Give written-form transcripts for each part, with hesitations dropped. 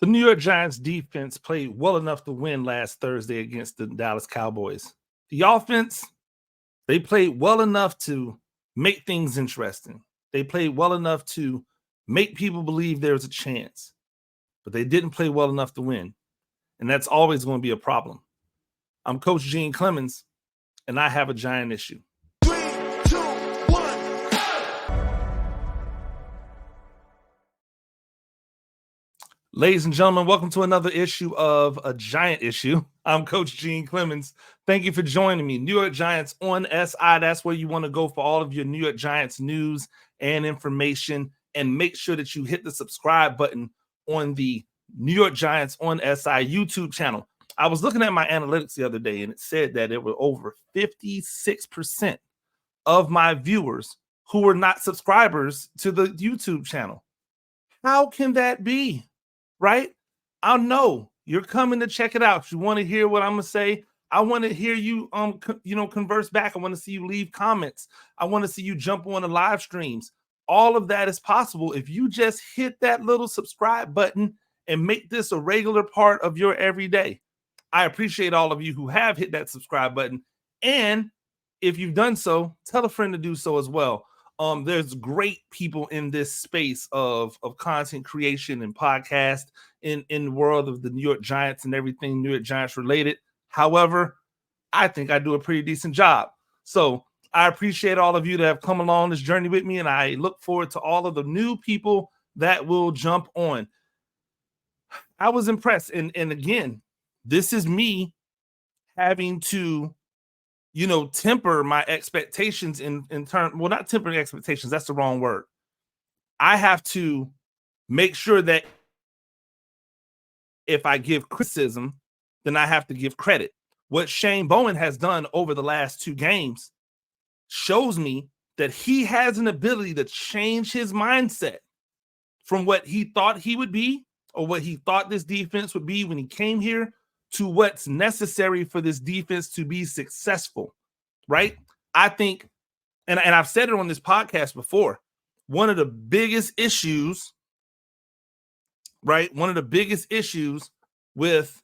The New York Giants defense played well enough to win last Thursday against the Dallas Cowboys. The offense, they played well enough to make things interesting. They played well enough to make people believe there's a chance, but they didn't play well enough to win. And that's always going to be a problem. I'm Coach Gene Clemons, and I have a Giant issue. 3, 2, 1, Ladies and gentlemen, welcome to another issue of A Giant Issue. I'm Coach Gene Clemons. Thank you for joining me. New York Giants on SI. That's where you want to go for all of your New York Giants news and information. And make sure that you hit the subscribe button on the New York Giants on SI YouTube channel. I was looking at my analytics the other day, and it said that there were over 56% of my viewers who were not subscribers to the YouTube channel. How can that be? Right? I know you're coming to check it out. If you want to hear what I'm going to say, I want to hear you, converse back. I want to see you leave comments. I want to see you jump on the live streams. All of that is possible if you just hit that little subscribe button and make this a regular part of your everyday. I appreciate all of you who have hit that subscribe button. And if you've done so, tell a friend to do so as well. There's great people in this space of content creation and podcast in the world of the New York Giants and everything New York Giants related. However, I think I do a pretty decent job. So I appreciate all of you that have come along this journey with me, and I look forward to all of the new people that will jump on. I was impressed. And again, this is me having to temper my expectations in terms, well, not tempering expectations, that's the wrong word. I have to make sure that if I give criticism, then I have to give credit. What Shane Bowen has done over the last 2 games shows me that he has an ability to change his mindset from what he thought he would be or what he thought this defense would be when he came here to what's necessary for this defense to be successful, right? I think, and I've said it on this podcast before, one of the biggest issues, right? One of the biggest issues with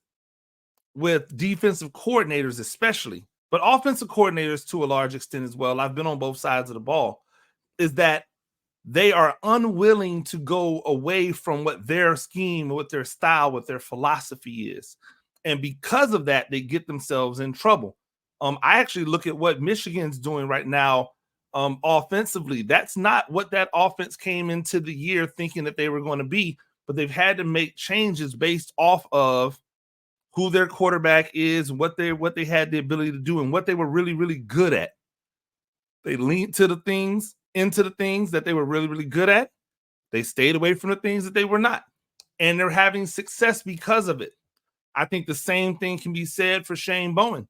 defensive coordinators especially, but offensive coordinators to a large extent as well, I've been on both sides of the ball, is that they are unwilling to go away from what their scheme, what their style, what their philosophy is. And because of that, they get themselves in trouble. I actually look at what Michigan's doing right now offensively. That's not what that offense came into the year thinking that they were going to be, but they've had to make changes based off of who their quarterback is, what they had the ability to do, and what they were really, really good at. They leaned into the things that they were really, really good at. They stayed away from the things that they were not. And they're having success because of it. I think the same thing can be said for Shane Bowen.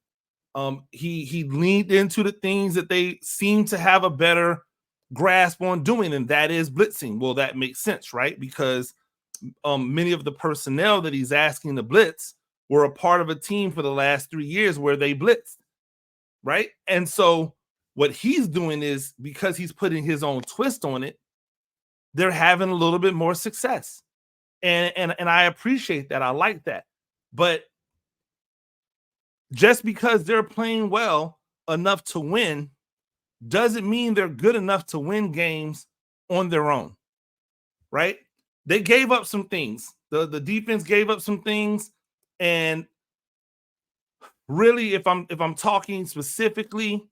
He leaned into the things that they seem to have a better grasp on doing, and that is blitzing. Well, that makes sense, right? Because many of the personnel that he's asking to blitz were a part of a team for the last 3 years where they blitzed, right? And so what he's doing is, because he's putting his own twist on it, they're having a little bit more success. And I appreciate that. I like that. But just because they're playing well enough to win doesn't mean they're good enough to win games on their own, right? They gave up some things. The defense gave up some things. And really, if I'm talking specifically,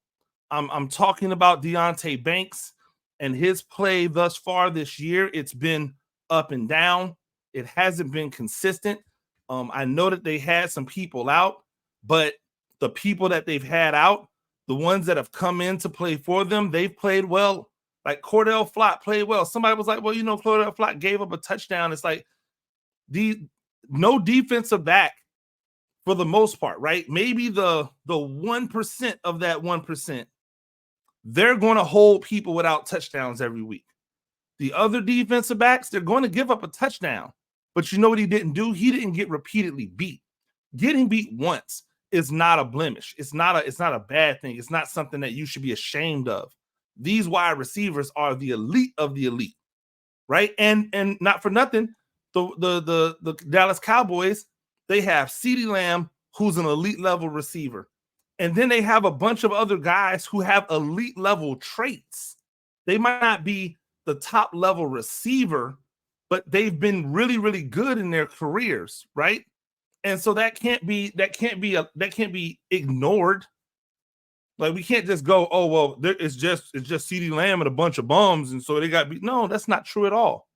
I'm talking about Deonte Banks and his play thus far this year. It's been up and down. It hasn't been consistent. I know that they had some people out, but the people that they've had out, the ones that have come in to play for them, they've played well. Like Cordell Flott played well. Somebody was like, well, Cordell Flott gave up a touchdown. It's like no defensive back for the most part, right? Maybe the 1% of that 1%, they're going to hold people without touchdowns every week. The other defensive backs, they're going to give up a touchdown. But you know what he didn't do? He didn't get repeatedly beat. Getting beat once is not a blemish. It's not a bad thing. It's not something that you should be ashamed of. These wide receivers are the elite of the elite, right? And not for nothing, The Dallas Cowboys, they have CeeDee Lamb, who's an elite level receiver. And then they have a bunch of other guys who have elite level traits. They might not be the top level receiver, but they've been really, really good in their careers, right? And so that can't be ignored. Like, we can't just go, oh well, it's just CeeDee Lamb and a bunch of bums, and so they got beat. No, that's not true at all,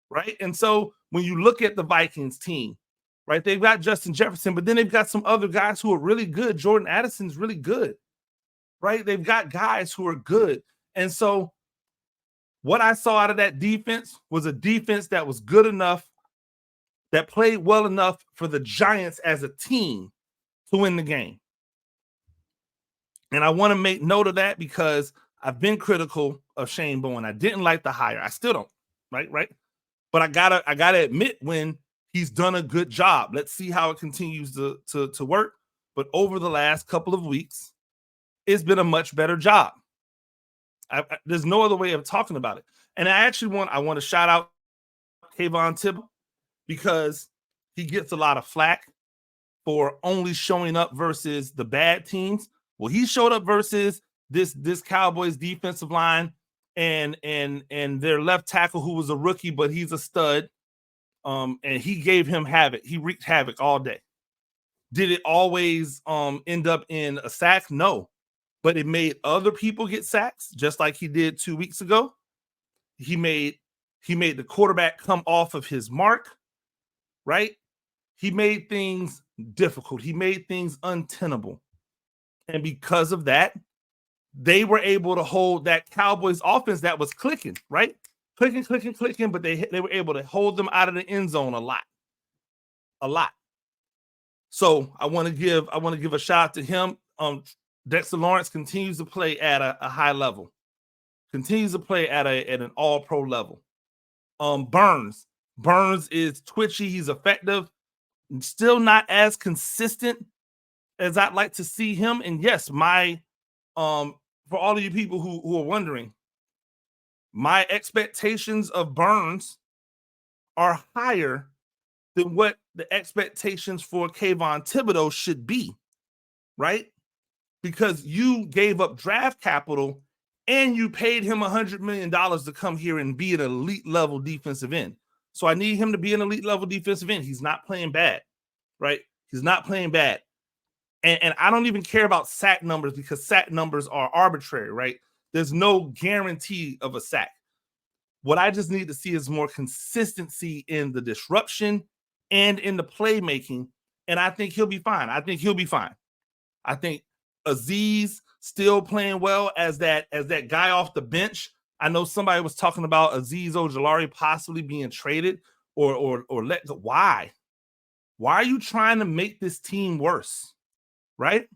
right? And so when you look at the Vikings team, right, they've got Justin Jefferson, but then they've got some other guys who are really good. Jordan Addison's really good, right? They've got guys who are good, and so what I saw out of that defense was a defense that was good enough, that played well enough for the Giants as a team to win the game. And I want to make note of that because I've been critical of Shane Bowen. I didn't like the hire. I still don't, right? But I gotta admit when he's done a good job. Let's see how it continues to work. But over the last couple of weeks, it's been a much better job. There's no other way of talking about it. And I want to shout out Kayvon Thibodeaux because he gets a lot of flack for only showing up versus the bad teams. Well, he showed up versus this Cowboys defensive line and their left tackle, who was a rookie, but he's a stud. And he gave him havoc. He wreaked havoc all day. Did it always end up in a sack? No. But it made other people get sacks, just like he did 2 weeks ago. He made the quarterback come off of his mark, right? He made things difficult. He made things untenable. And because of that, they were able to hold that Cowboys offense that was clicking, right? Clicking, but they were able to hold them out of the end zone a lot. So I want to give a shout out to him. Dexter Lawrence continues to play at a high level, continues to play at an all-pro level. Burns is twitchy. He's effective. Still not as consistent as I'd like to see him. And yes, for all of you people who are wondering, my expectations of Burns are higher than what the expectations for Kayvon Thibodeaux should be, right? Because you gave up draft capital and you paid him $100 million to come here and be an elite level defensive end. So I need him to be an elite level defensive end. He's not playing bad, right? He's not playing bad. And I don't even care about sack numbers because sack numbers are arbitrary, right? There's no guarantee of a sack. What I just need to see is more consistency in the disruption and in the playmaking. And I think he'll be fine. I think Azeez still playing well as that guy off the bench. I know somebody was talking about Azeez Ojulari possibly being traded or let go. Why? Why are you trying to make this team worse? Right?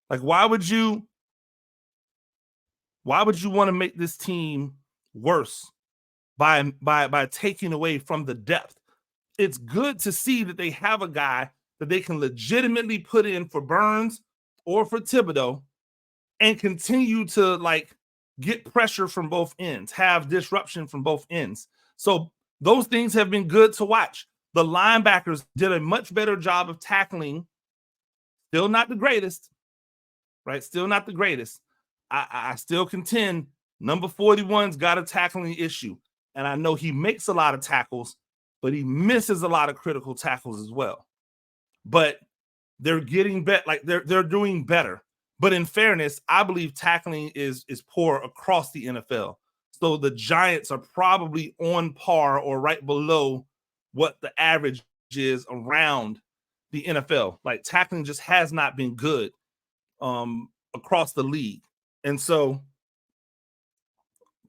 Like, why would you want to make this team worse by taking away from the depth? It's good to see that they have a guy that they can legitimately put in for Burns or for Thibodeaux and continue to like get pressure from both ends, have disruption from both ends. So those things have been good to watch. The linebackers did a much better job of tackling. Still not the greatest, right? Still not the greatest. I still contend number 41's got a tackling issue. And I know he makes a lot of tackles, but he misses a lot of critical tackles as well. But they're getting better, like they're doing better. But in fairness, I believe tackling is poor across the NFL. So the Giants are probably on par or right below what the average is around the NFL. Like, tackling just has not been good across the league. And so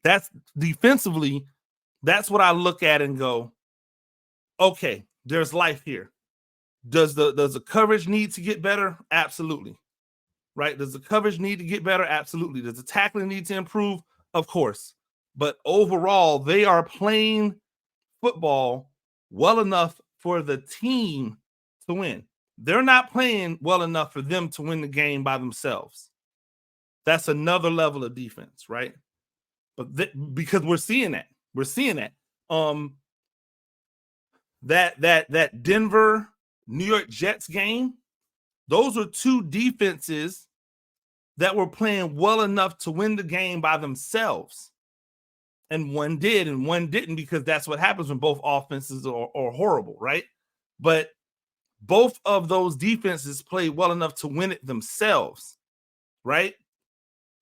that's defensively, that's what I look at and go, okay, there's life here. Does the coverage need to get better? Absolutely. Right? Does the coverage need to get better? Absolutely. Does the tackling need to improve? Of course. But overall, they are playing football well enough for the team to win. They're not playing well enough for them to win the game by themselves. That's another level of defense, right? But because we're seeing that. that Denver New York Jets game, those are two defenses that were playing well enough to win the game by themselves. And one did and one didn't, because that's what happens when both offenses are horrible, right? But both of those defenses played well enough to win it themselves, right?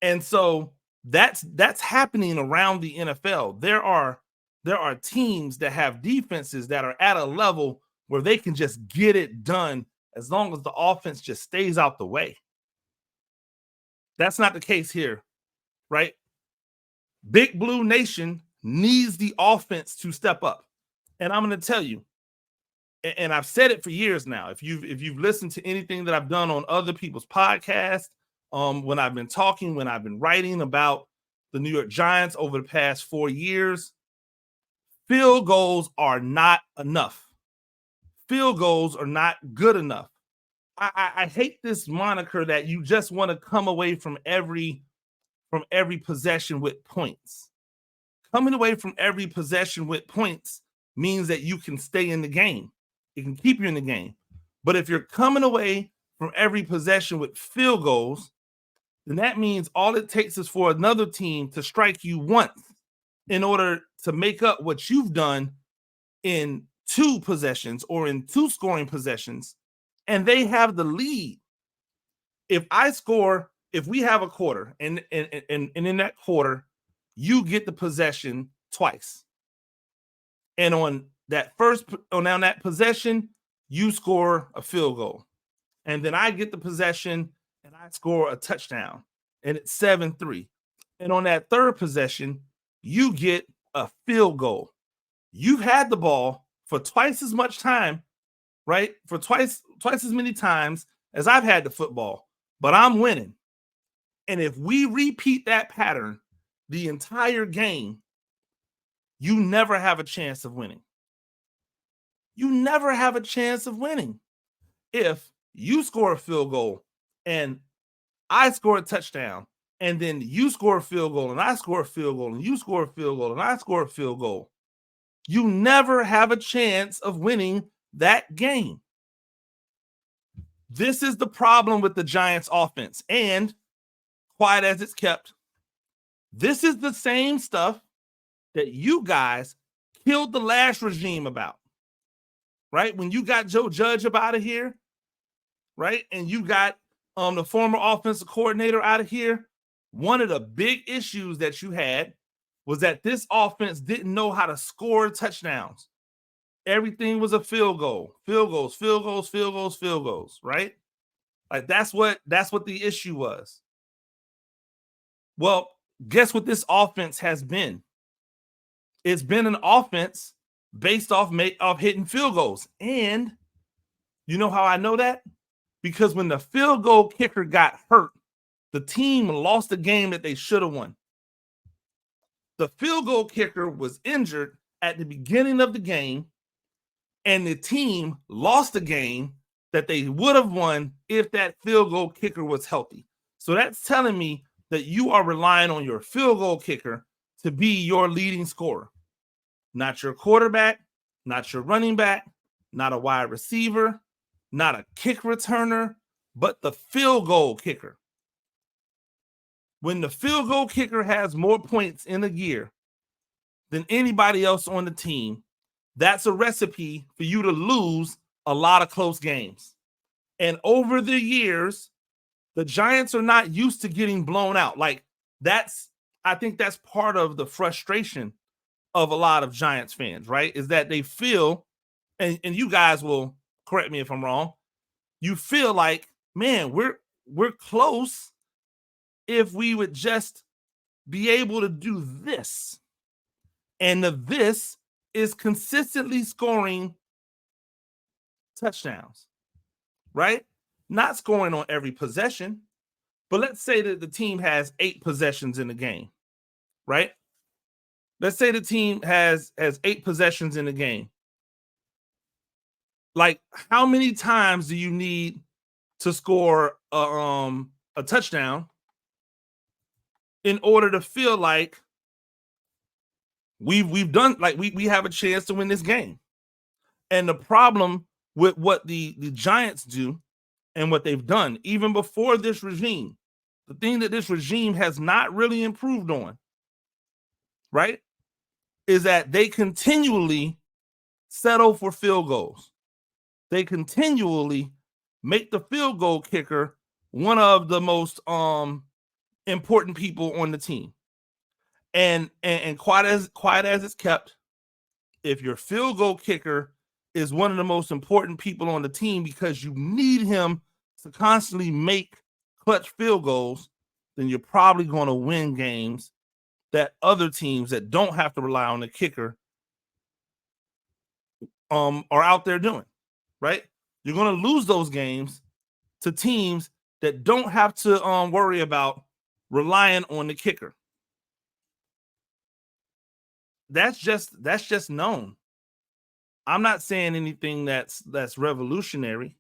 And so that's happening around the NFL. There are teams that have defenses that are at a level where they can just get it done as long as the offense just stays out the way. That's not the case here, right? Big Blue Nation needs the offense to step up. And I'm going to tell you, and I've said it for years now, if you've listened to anything that I've done on other people's podcasts, when I've been talking, when I've been writing about the New York Giants over the past 4 years, field goals are not enough. Field goals are not good enough. I hate this moniker that you just want to come away from every possession with points. Coming away from every possession with points means that you can stay in the game. It can keep you in the game. But if you're coming away from every possession with field goals, then that means all it takes is for another team to strike you once in order to make up what you've done in 2 possessions or in 2 scoring possessions, and they have the lead. If we have a quarter and in that quarter, you get the possession twice. And on that possession, you score a field goal. And then I get the possession and I score a touchdown. And it's 7-3. And on that third possession, you get a field goal. You've had the ball for twice as much time, right? For twice as many times as I've had the football, but I'm winning. And if we repeat that pattern the entire game, you never have a chance of winning. You never have a chance of winning. If you score a field goal and I score a touchdown, and then you score a field goal and I score a field goal and you score a field goal and I score a field goal, you never have a chance of winning that game. This is the problem with the Giants offense. And quiet as it's kept, this is the same stuff that you guys killed the last regime about, right? When you got Joe Judge up out of here, right? And you got the former offensive coordinator out of here. One of the big issues that you had was that this offense didn't know how to score touchdowns. Everything was a field goal, field goals, field goals, field goals, field goals, right? Like that's what the issue was. Well, guess what this offense has been? It's been an offense based off hitting field goals. And you know how I know that? Because when the field goal kicker got hurt, the team lost the game that they should have won. The field goal kicker was injured at the beginning of the game, and the team lost the game that they would have won if that field goal kicker was healthy. So that's telling me that you are relying on your field goal kicker to be your leading scorer. Not your quarterback, not your running back, not a wide receiver, not a kick returner, but the field goal kicker. When the field goal kicker has more points in a year than anybody else on the team, that's a recipe for you to lose a lot of close games. And over the years, the Giants are not used to getting blown out. Like I think that's part of the frustration of a lot of Giants fans, right? Is that they feel, and you guys will correct me if I'm wrong, you feel like, man, we're close if we would just be able to do this. And this is consistently scoring touchdowns, right? Not scoring on every possession, but let's say that the team has 8 possessions in the game, right? Let's say the team has 8 possessions in the game. Like, how many times do you need to score a touchdown in order to feel like we've done, like we have a chance to win this game? And the problem with what the Giants do and what they've done, even before this regime, the thing that this regime has not really improved on, right, is that they continually settle for field goals. They continually make the field goal kicker one of the most important people on the team. And quiet as it's kept, if your field goal kicker is one of the most important people on the team because you need him to constantly make clutch field goals, then you're probably going to win games that other teams that don't have to rely on the kicker are out there doing, right? You're going to lose those games to teams that don't have to worry about relying on the kicker. That's just known. I'm not saying anything that's revolutionary.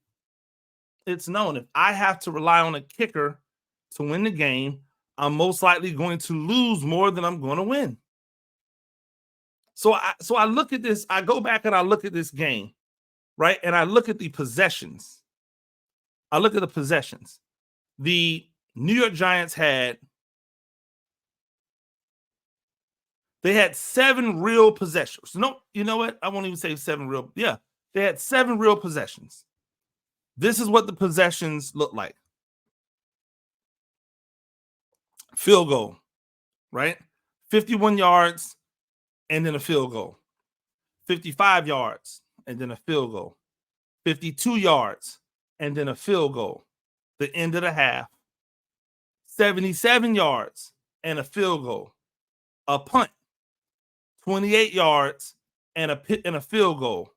It's known. If I have to rely on a kicker to win the game, I'm most likely going to lose more than I'm going to win. So I look at this, I go back and I look at this game, right? And I look at the possessions. I look at the possessions. The New York Giants had 7 real possessions. No, you know what? I won't even say 7 real. Yeah, they had 7 real possessions. This is what the possessions look like. Field goal, right? 51 yards and then a field goal. 55 yards and then a field goal. 52 yards and then a field goal. The end of the half. 77 yards and a field goal. A punt. 28 yards and a field goal.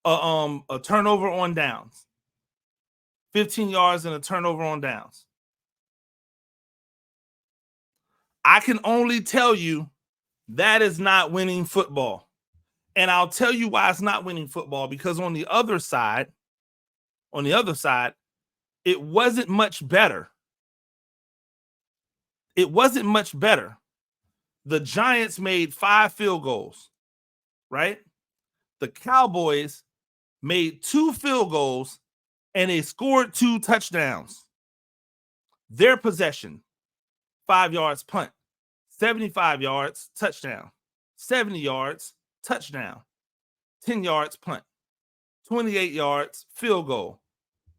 A turnover on downs. 15 yards and a turnover on downs. I can only tell you that is not winning football. And I'll tell you why it's not winning football, because on the other side, it wasn't much better. It wasn't much better. The Giants made 5 field goals, right? The Cowboys made 2 field goals and they scored 2 touchdowns. Their possession, 5 yards punt, 75 yards touchdown, 70 yards touchdown, 10 yards punt, 28 yards field goal,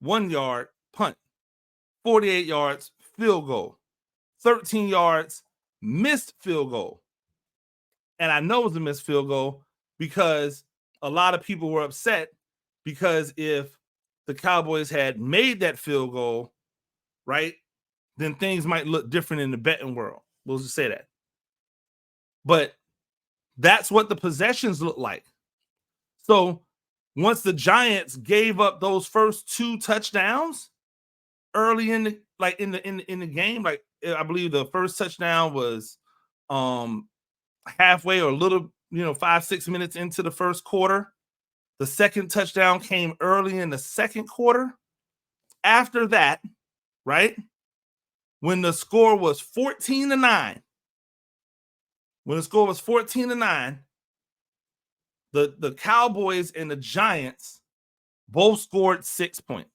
1 yard punt, 48 yards field goal, 13 yards missed field goal. And I know it was a missed field goal because a lot of people were upset because if the Cowboys had made that field goal, right, then things might look different in the betting world. We'll just say that. But that's what the possessions look like. So once the Giants gave up those first 2 touchdowns early in the game, like I believe the first touchdown was halfway or a little, 5-6 minutes into the first quarter. The second touchdown came early in the second quarter. After that, right, when the score was 14-9, the Cowboys and the Giants both scored 6 points.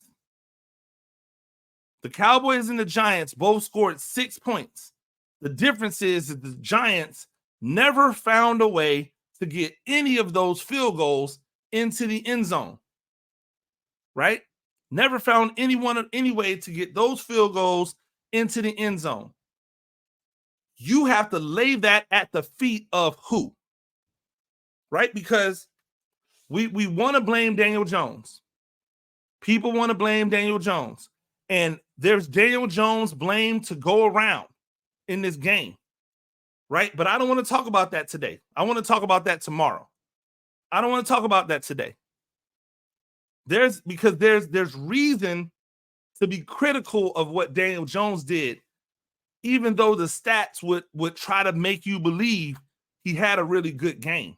The Cowboys and the Giants both scored 6 points. The difference is that the Giants never found a way to get any of those field goals into the end zone, right? Never found any way to get those field goals into the end zone. You have to lay that at the feet of who? Right? Because we want to blame Daniel Jones. People want to blame Daniel Jones. And there's Daniel Jones blame to go around in this game. Right? But I don't want to talk about that today. I want to talk about that tomorrow. I don't want to talk about that today. There's reason to be critical of what Daniel Jones did, even though the stats would try to make you believe he had a really good game.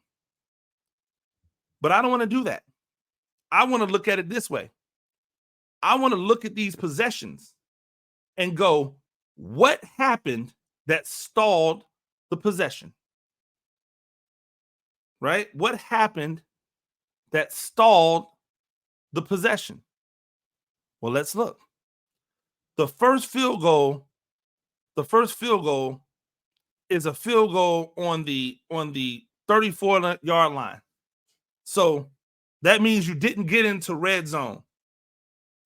But I don't want to do that. I want to look at it this way. I want to look at these possessions and go, what happened that stalled the possession? Right? What happened that stalled the possession? Well, let's look. The first field goal is a field goal on the 34-yard line. So that means you didn't get into red zone.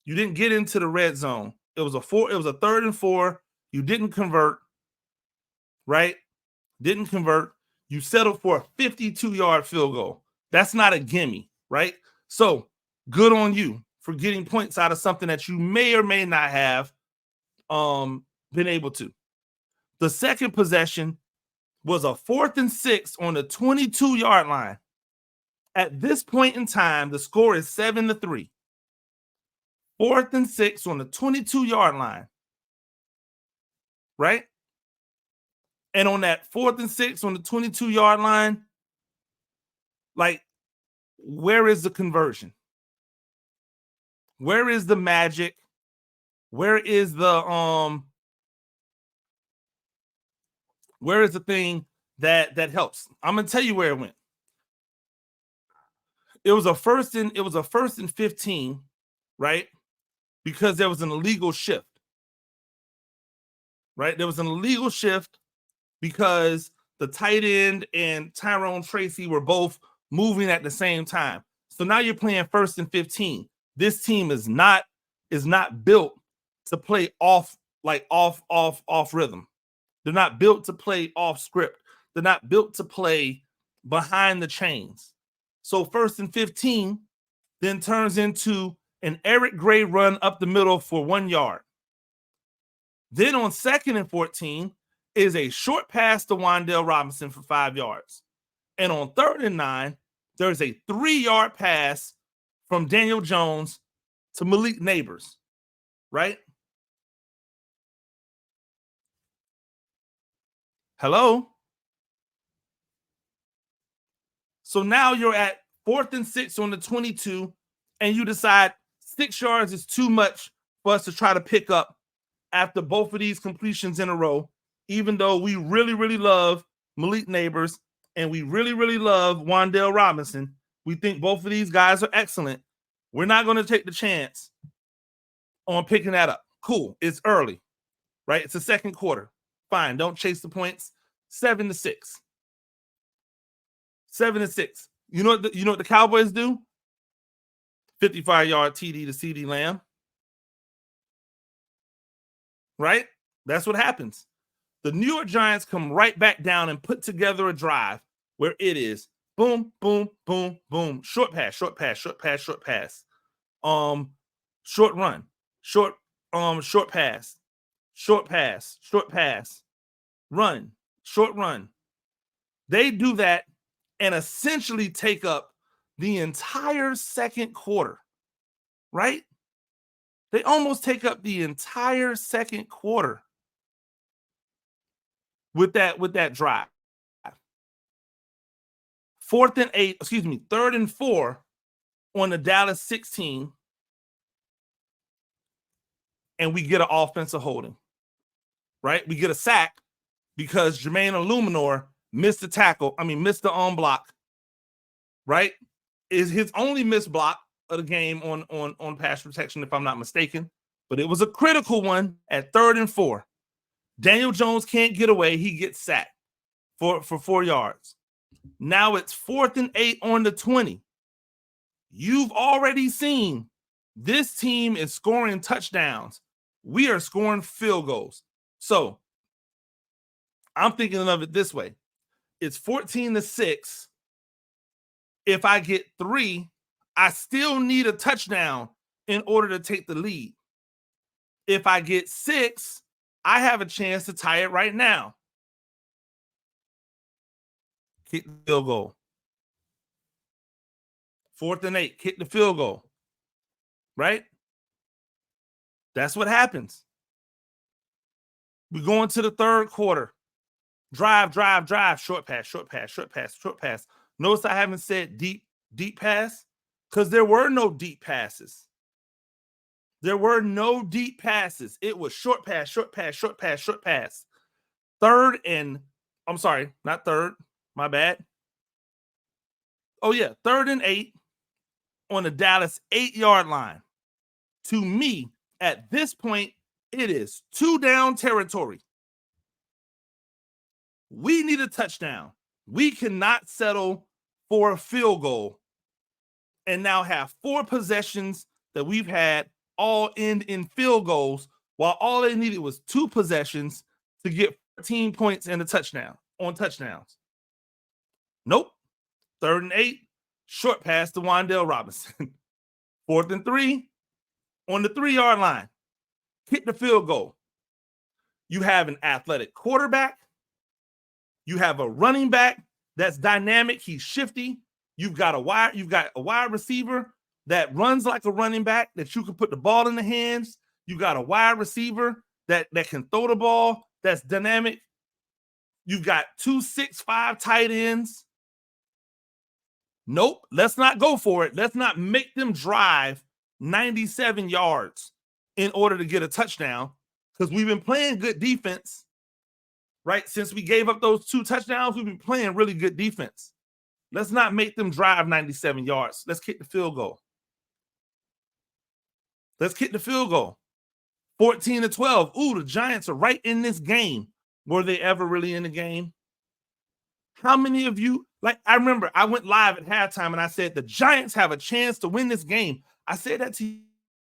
You didn't get into the red zone. It was a 3rd and 4. You didn't convert, right? Didn't convert. You settled for a 52-yard field goal. That's not a gimme, right? So good on you for getting points out of something that you may or may not have been able to. The second possession was a 4th and 6 on the 22-yard line. At this point in time, the score is 7-3. 4th and 6 on the 22-yard line, right? And on that 4th and 6 on the 22-yard line, like, where is the conversion? Where is the magic? Where is the thing that helps? I'm gonna tell you where it went. It was a first and 15, right? Because there was an illegal shift. Right? There was an illegal shift because the tight end and Tyrone Tracy were both moving at the same time. So now you're playing 1st and 15. This team is not built to play off rhythm. They're not built to play off script. They're not built to play behind the chains. So 1st and 15 then turns into an Eric Gray run up the middle for 1 yard. Then on 2nd and 14 is a short pass to Wan'Dale Robinson for 5 yards. And on 3rd and 9, there's a 3-yard pass from Daniel Jones to Malik Neighbors, right? Hello? So now you're at 4th and 6 on the 22, and you decide 6 yards is too much for us to try to pick up after both of these completions in a row, even though we really, really love Malik Neighbors and we really, really love Wan'Dale Robinson. We think both of these guys are excellent. We're not going to take the chance on picking that up. Cool. It's early, right? It's the second quarter. Fine. Don't chase the points. 7-6. 7-6. You know what the Cowboys do? 55-yard TD to CeeDee Lamb. Right? That's what happens. The New York Giants come right back down and put together a drive where it is boom, boom, boom, boom, short pass, short pass, short pass, short pass, short run, short pass, short pass, short pass, run, short run. They do that and essentially take up the entire second quarter, right? They almost take up the entire second quarter with that drive. 3rd and 4 on the Dallas 16, and we get an offensive holding, right? We get a sack because Jermaine Illuminor missed the block, right? Is his only missed block of the game on pass protection, if I'm not mistaken, but it was a critical one at 3rd and 4. Daniel Jones can't get away. He gets sacked for 4 yards. Now it's 4th and 8 on the 20. You've already seen this team is scoring touchdowns. We are scoring field goals. So I'm thinking of it this way. It's 14-6. If I get 3, I still need a touchdown in order to take the lead. If I get 6, I have a chance to tie it right now. Kick the field goal. 4th and 8, kick the field goal. Right? That's what happens. We go into the third quarter. Drive, short pass, short pass, short pass, short pass. Notice I haven't said deep pass because there were no deep passes. There were no deep passes. It was short pass, short pass, short pass, short pass. 3rd and, I'm sorry, not 3rd. My bad. Oh, yeah, 3rd and 8. on the Dallas 8-yard line. To me, at this point, it is 2 down territory. We need a touchdown. We cannot settle for a field goal and now have 4 possessions that we've had all end in field goals, while all they needed was 2 possessions to get 14 points and a touchdown on touchdowns. Nope. 3rd and 8, short pass to Wan'Dale Robinson. 4th and 3, on the 3-yard line, kick the field goal. You have an athletic quarterback. You have a running back that's dynamic. He's shifty. You've got a wide receiver that runs like a running back that you can put the ball in the hands. You got a wide receiver that can throw the ball, that's dynamic. You've got 2 6'5" tight ends. Nope, let's not go for it. Let's not make them drive 97 yards in order to get a touchdown, because we've been playing good defense, right? Since we gave up those 2 touchdowns, we've been playing really good defense. Let's not make them drive 97 yards. Let's kick the field goal. Let's kick the field goal. 14-12. Ooh, the Giants are right in this game. Were they ever really in the game? How many of you, like, I remember I went live at halftime and I said the Giants have a chance to win this game. I said that to you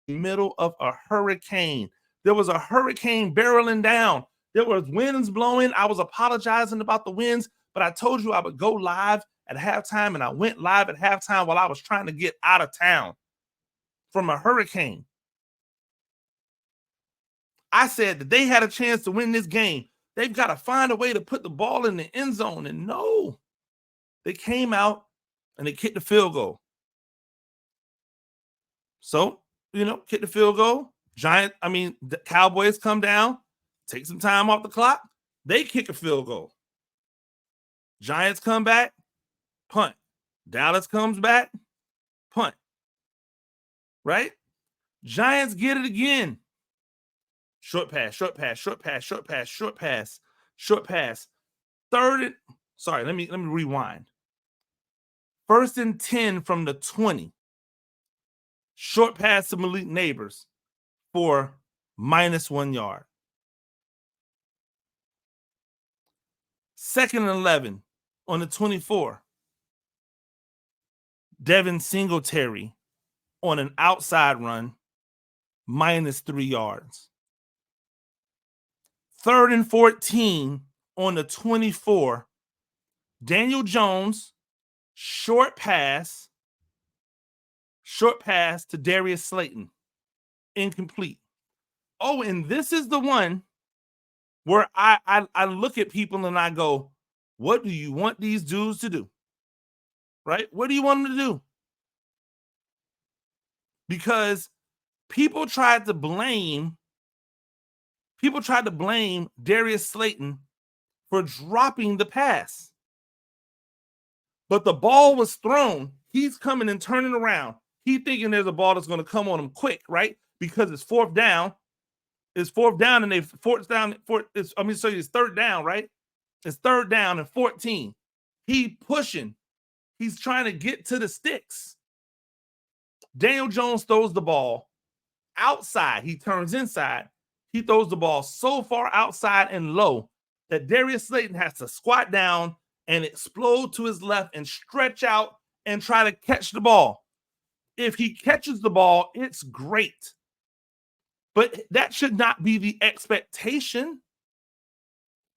in the middle of a hurricane. There was a hurricane barreling down. There was winds blowing. I was apologizing about the winds, but I told you I would go live at halftime, and I went live at halftime while I was trying to get out of town from a hurricane. I said that they had a chance to win this game. They've got to find a way to put the ball in the end zone, and no. They came out and they kicked the field goal. So, kick the field goal. The Cowboys come down, take some time off the clock. They kick a field goal. Giants come back, punt. Dallas comes back, punt. Right? Giants get it again. Short pass, short pass, short pass, short pass, short pass, short pass. Let me rewind. 1st and 10 from the 20. Short pass to Malik Neighbors for -1 yard. 2nd and 11 on the 24. Devin Singletary on an outside run, -3 yards. 3rd and 14 on the 24. Daniel Jones, short pass to Darius Slayton, incomplete. Oh, and this is the one where I look at people and I go, what do you want these dudes to do? Right? What do you want them to do? Because people tried to blame Darius Slayton for dropping the pass. But the ball was thrown. He's coming and turning around. He's thinking there's a ball that's going to come on him quick, right? Because it's 4th down. It's 4th down and it's 3rd down, right? It's 3rd down and 14. He pushing. He's trying to get to the sticks. Daniel Jones throws the ball outside. He turns inside. He throws the ball so far outside and low that Darius Slayton has to squat down and explode to his left and stretch out and try to catch the ball. If he catches the ball, it's great. But that should not be the expectation.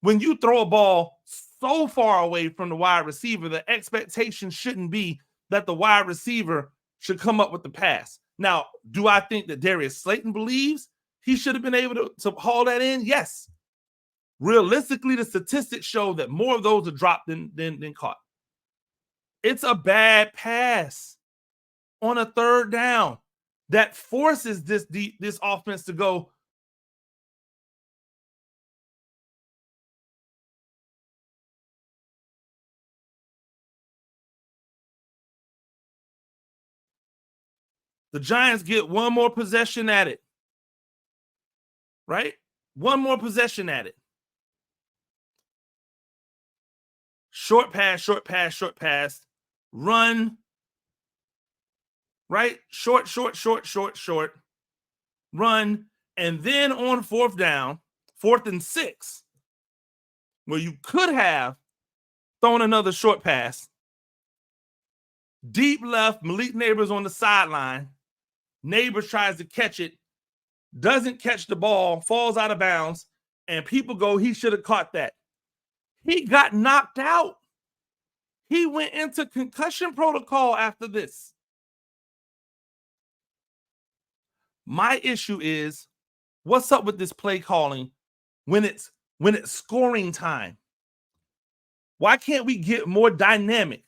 When you throw a ball so far away from the wide receiver, the expectation shouldn't be that the wide receiver should come up with the pass. Now, do I think that Darius Slayton believes he should have been able to haul that in? Yes. Realistically, the statistics show that more of those are dropped than caught. It's a bad pass on a 3rd down that forces this offense to go. The Giants get one more possession at it. Right? One more possession at it. Short pass, short pass, short pass. Run. right? Short, run. And then on fourth down, 4th and 6, where you could have thrown another short pass, deep left, Malik Neighbors on the sideline. Neighbors tries to catch it, doesn't catch the ball, falls out of bounds, and people go, he should have caught that. He got knocked out. He went into concussion protocol after this. My issue is, what's up with this play calling when it's scoring time? Why can't we get more dynamic?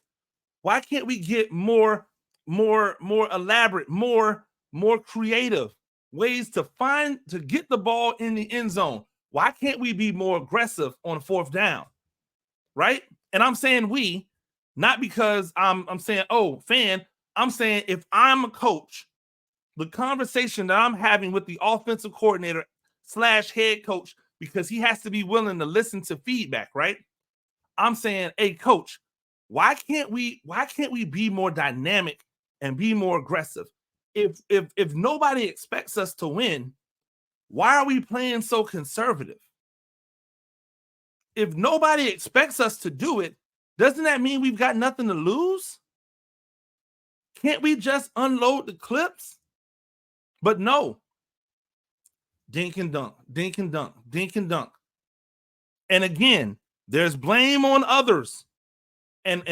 Why can't we get more elaborate, more creative ways to get the ball in the end zone? Why can't we be more aggressive on 4th down? Right? And I'm saying we, not because I'm saying, oh, fan. I'm saying if I'm a coach, the conversation that I'm having with the offensive coordinator / head coach, because he has to be willing to listen to feedback, right? I'm saying, hey, coach, why can't we be more dynamic and be more aggressive? If nobody expects us to win, why are we playing so conservative? If nobody expects us to do it, doesn't that mean we've got nothing to lose? Can't we just unload the clips? But no. Dink and dunk, dink and dunk, dink and dunk. And again, there's blame on others. And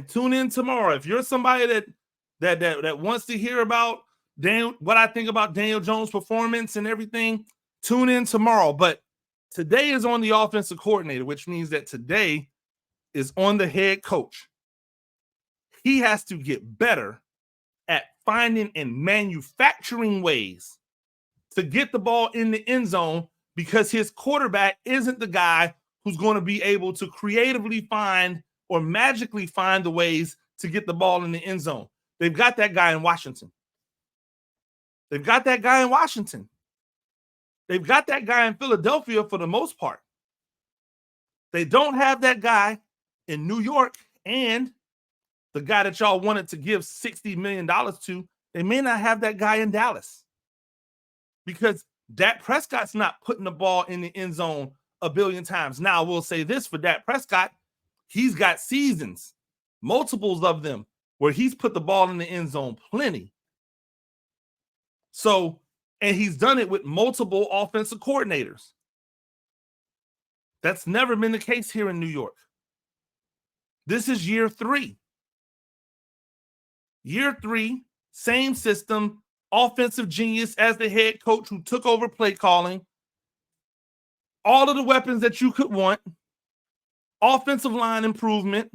tune in tomorrow. If you're somebody that wants to hear about what I think about Daniel Jones' performance and everything, tune in tomorrow. But today is on the offensive coordinator, which means that today is on the head coach. He has to get better at finding and manufacturing ways to get the ball in the end zone, because his quarterback isn't the guy who's going to be able to creatively find or magically find the ways to get the ball in the end zone. They've got that guy in Washington. They've got that guy in Washington. They've got that guy in Philadelphia for the most part. They don't have that guy in New York, and the guy that y'all wanted to give $60 million to, they may not have that guy in Dallas, because Dak Prescott's not putting the ball in the end zone a billion times. Now, we'll say this for Dak Prescott. He's got seasons, multiples of them, where he's put the ball in the end zone plenty. So, and he's done it with multiple offensive coordinators. That's never been the case here in New York. This is year 3. Year 3, same system, offensive genius as the head coach who took over play calling. All of the weapons that you could want. Offensive line improvement.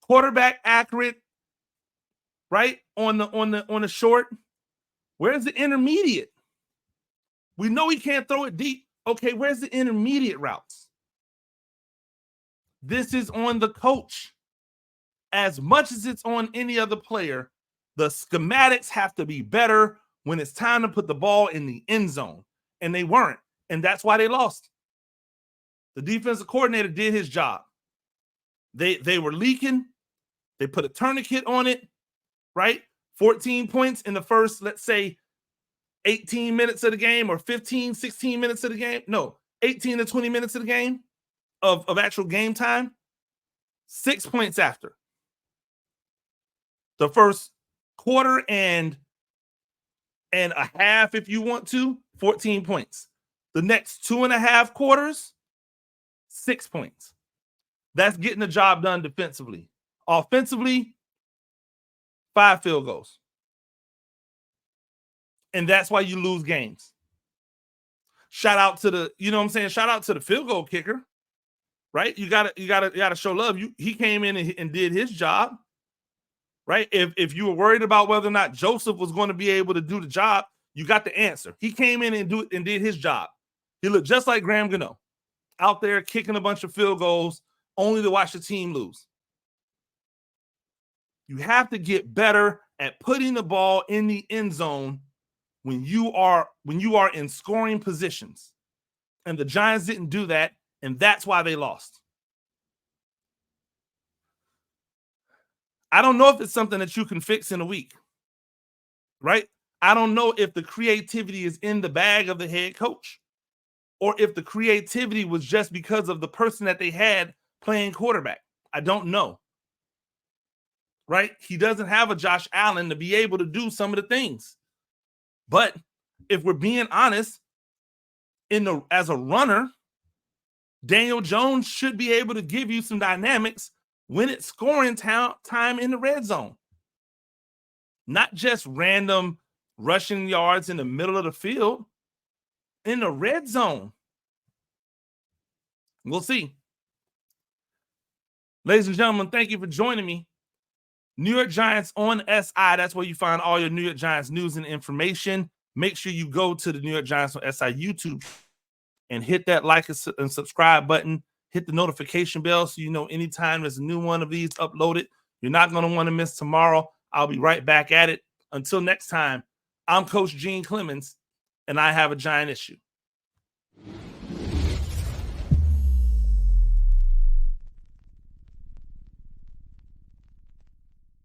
Quarterback accurate, right? On the short. Where's the intermediate? We know he can't throw it deep. Okay, where's the intermediate routes? This is on the coach. As much as it's on any other player, the schematics have to be better when it's time to put the ball in the end zone. And they weren't. And that's why they lost. The defensive coordinator did his job. They were leaking. They put a tourniquet on it, right? 14 points in the first, let's say, 18 minutes of the game, or 15, 16 minutes of the game. No, 18 to 20 minutes of the game of actual game time. 6 points after. The first quarter and a half, if you want to, 14 points. The next 2.5 quarters, 6 points. That's getting the job done defensively. Offensively, 5 field goals. And that's why you lose games. Shout out to the, you know what I'm saying? Shout out to the field goal kicker, right? You gotta show love. He came in and did his job, right? If you were worried about whether or not Joseph was going to be able to do the job, you got the answer. He came in and did his job. He looked just like Graham Gano, out there kicking a bunch of field goals only to watch the team lose. You have to get better at putting the ball in the end zone when you are in scoring positions. And the Giants didn't do that, and that's why they lost. I don't know if it's something that you can fix in a week. right? I don't know if the creativity is in the bag of the head coach or if the creativity was just because of the person that they had playing quarterback. I don't know, right? He doesn't have a Josh Allen to be able to do some of the things. But if we're being honest, as a runner, Daniel Jones should be able to give you some dynamics when it's scoring time in the red zone. Not just random rushing yards in the middle of the field. In the red zone. We'll see. Ladies and gentlemen, thank you for joining me. New York Giants on SI. That's where you find all your New York Giants news and information. Make sure you go to the New York Giants on SI YouTube and hit that like and subscribe button. Hit the notification bell so you know anytime there's a new one of these uploaded. You're not going to want to miss tomorrow. I'll be right back at it. Until next time, I'm Coach Gene Clemons, and I have a Giant issue.